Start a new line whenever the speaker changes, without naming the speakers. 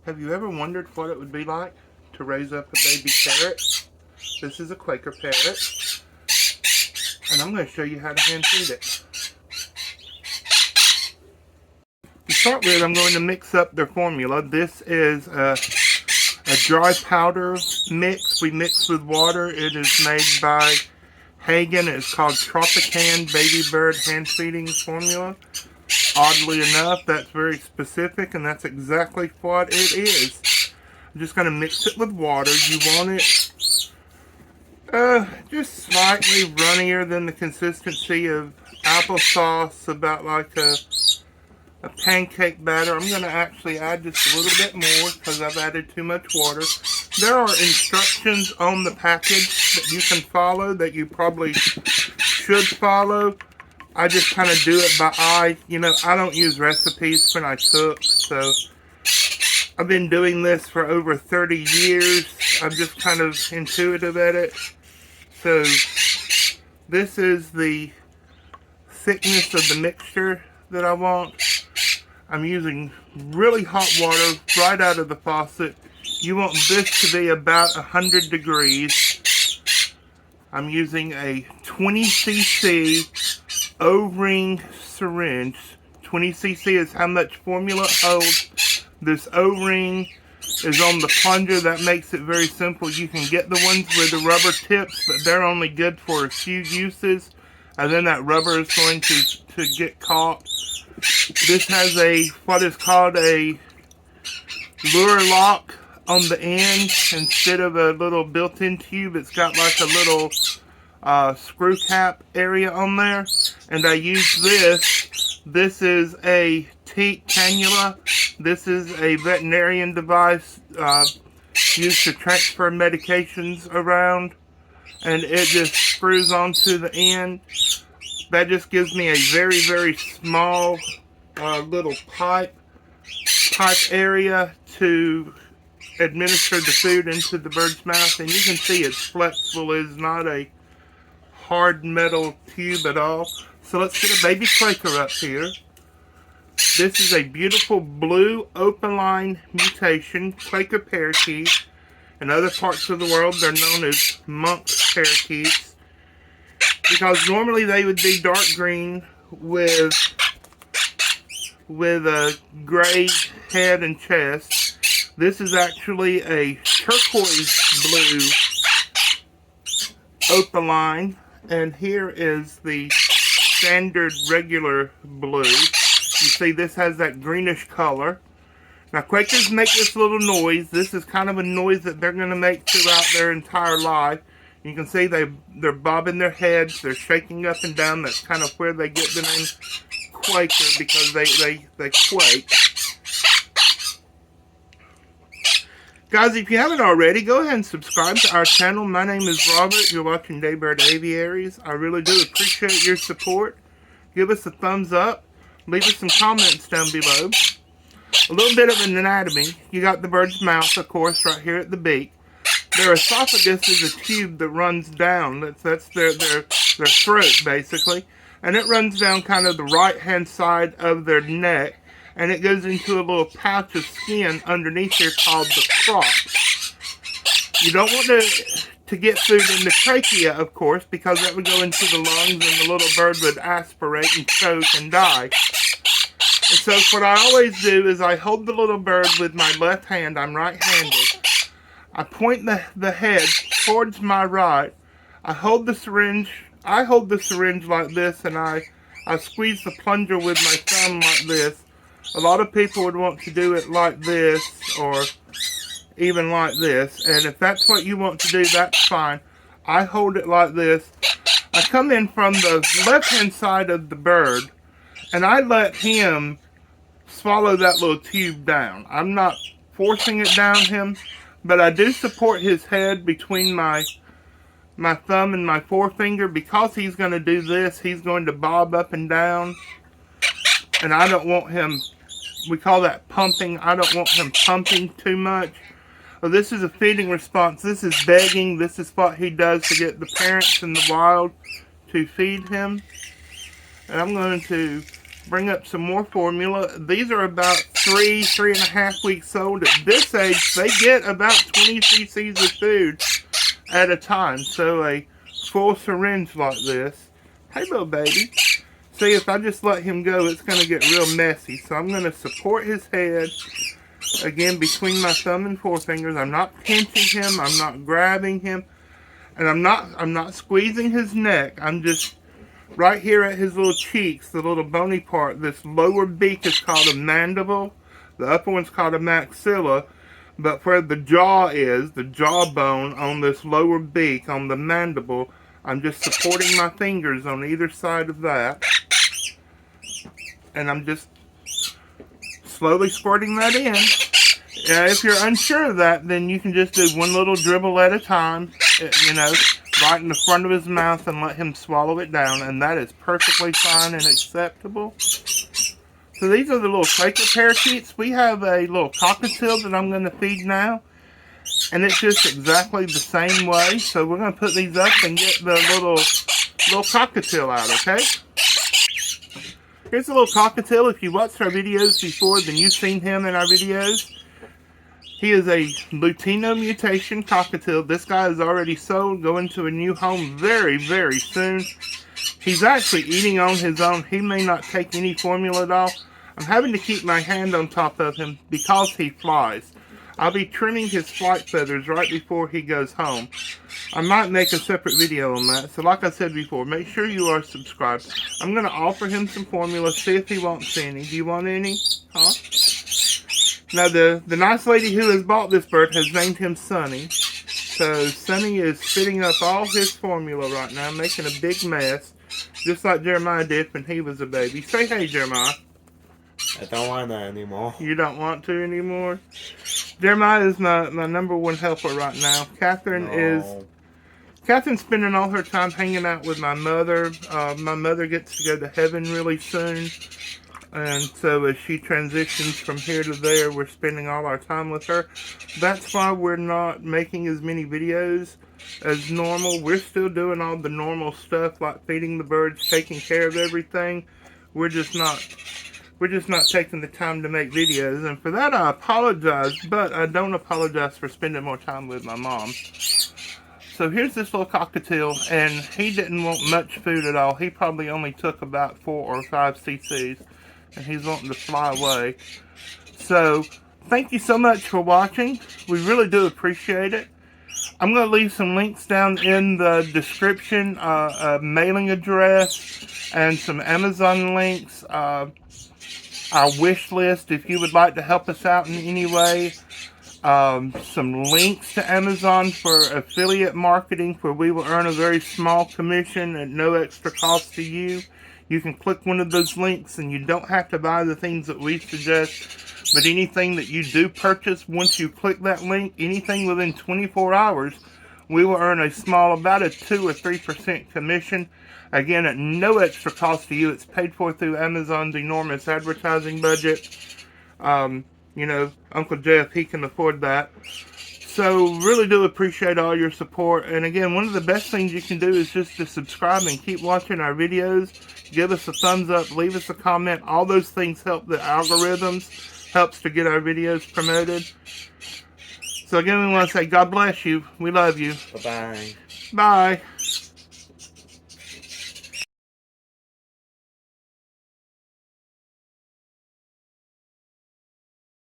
Have you ever wondered what it would be like to raise up a baby parrot? This is a Quaker parrot, and I'm going to show you how to hand feed it. To start with, I'm going to mix up their formula. This is a dry powder mix we mix with water. It is made by Hagen. It's called Tropican Baby Bird Hand Feeding Formula. Oddly enough, that's very specific, and that's exactly what it is. I'm just going to mix it with water. You want it just slightly runnier than the consistency of applesauce, about like a pancake batter. I'm going to actually add just a little bit more because I've added too much water. There are instructions on the package that you can follow that you probably should follow. I just kind of do it by eye. You know, I don't use recipes when I cook, so I've been doing this for over 30 years. I'm just kind of intuitive at it. So this is the thickness of the mixture that I want. I'm using really hot water right out of the faucet. You want this to be about 100 degrees. I'm using a 20 cc O-ring syringe. 20 cc is how much formula it holds. This O-ring is on the plunger. That makes it very simple. You can get the ones with the rubber tips, but they're only good for a few uses, and then that rubber is going to get caught. This has a what is called a lure lock on the end. Instead of a little built-in tube, it's got like a little screw cap area on there, and I use this. This is a teat cannula. This is a veterinarian device used to transfer medications around, and it just screws onto the end. That just gives me a very, very small little pipe area to administer the food into the bird's mouth, and you can see it's flexible. It's not a hard metal tube at all. So let's get a baby Quaker up here. This is a beautiful blue open line mutation, Quaker parakeet. In other parts of the world, they're known as monk parakeets, because normally they would be dark green with a gray head and chest. This is actually a turquoise blue opaline, and here is the standard regular blue. You see this has that greenish color. Now Quakers make this little noise. This is kind of a noise that they're going to make throughout their entire life. You can see they're bobbing their heads, they're shaking up and down. That's kind of where they get the name Quaker, because they quake. Guys, if you haven't already, go ahead and subscribe to our channel. My name is Robert. You're watching Daybird Aviaries. I really do appreciate your support. Give us a thumbs up. Leave us some comments down below. A little bit of an anatomy. You got the bird's mouth, of course, right here at the beak. Their esophagus is a tube that runs down. That's their throat, basically. And it runs down kind of the right-hand side of their neck. And it goes into a little pouch of skin underneath here called the crop. You don't want to get food in the trachea, of course, because that would go into the lungs and the little bird would aspirate and choke and die. And so what I always do is I hold the little bird with my left hand. I'm right-handed. I point the head towards my right. I hold the syringe like this, and I squeeze the plunger with my thumb like this. A lot of people would want to do it like this, or even like this. And if that's what you want to do, that's fine. I hold it like this. I come in from the left-hand side of the bird, and I let him swallow that little tube down. I'm not forcing it down him, but I do support his head between my thumb and my forefinger. Because he's going to do this, he's going to bob up and down, and I don't want him, we call that pumping, I don't want him pumping too much. Well, this is a feeding response. This is begging. This is what he does to get the parents in the wild to feed him. And I'm going to bring up some more formula. These are about 3.5 weeks old. At this age, they get about 20 cc's of food at a time. So a full syringe like this. Hey, little baby. See, if I just let him go, it's going to get real messy. So I'm going to support his head, again, between my thumb and forefingers. I'm not pinching him. I'm not grabbing him. And I'm not squeezing his neck. I'm just right here at his little cheeks, the little bony part. This lower beak is called a mandible. The upper one's called a maxilla. But where the jaw is, the jawbone on this lower beak, on the mandible, I'm just supporting my fingers on either side of that. And I'm just slowly squirting that in. If you're unsure of that, then you can just do one little dribble at a time, you know, right in the front of his mouth and let him swallow it down. And that is perfectly fine and acceptable. So these are the little Quaker parakeets. We have a little cockatiel that I'm going to feed now. And it's just exactly the same way. So we're going to put these up and get the little cockatiel out, okay? Here's a little cockatiel. If you watched our videos before, then you've seen him in our videos. He is a Lutino mutation cockatiel. This guy is already sold, going to a new home very, very soon. He's actually eating on his own. He may not take any formula at all. I'm having to keep my hand on top of him because he flies. I'll be trimming his flight feathers right before he goes home. I might make a separate video on that. So like I said before, make sure you are subscribed. I'm going to offer him some formula, see if he wants any. Do you want any? Huh? Now the nice lady who has bought this bird has named him Sonny. So Sonny is spitting up all his formula right now, making a big mess. Just like Jeremiah did when he was a baby. Say hey, Jeremiah.
I don't want that anymore.
You don't want to anymore? Jeremiah is my number one helper right now. Catherine's spending all her time hanging out with my mother. My mother gets to go to heaven really soon. And so as she transitions from here to there, we're spending all our time with her. That's why we're not making as many videos as normal. We're still doing all the normal stuff like feeding the birds, taking care of everything. We're just not taking the time to make videos, and for that I apologize, but I don't apologize for spending more time with my mom. So here's this little cockatiel, and he didn't want much food at all. He probably only took about 4 or 5 cc's, and he's wanting to fly away. So thank you so much for watching. We really do appreciate it. I'm going to leave some links down in the description, a mailing address, and some Amazon links, our wish list if you would like to help us out in any way, some links to Amazon for affiliate marketing where we will earn a very small commission at no extra cost to you. You can click one of those links and you don't have to buy the things that we suggest, but anything that you do purchase, once you click that link, anything within 24 hours, we will earn a small, about a 2 or 3% commission. Again, at no extra cost to you. It's paid for through Amazon's enormous advertising budget. You know, Uncle Jeff, he can afford that. So, really do appreciate all your support. And again, one of the best things you can do is just to subscribe and keep watching our videos. Give us a thumbs up, leave us a comment. All those things help the algorithms, helps to get our videos promoted. So again, we want to say God bless you. We love you.
Bye-bye.
Bye.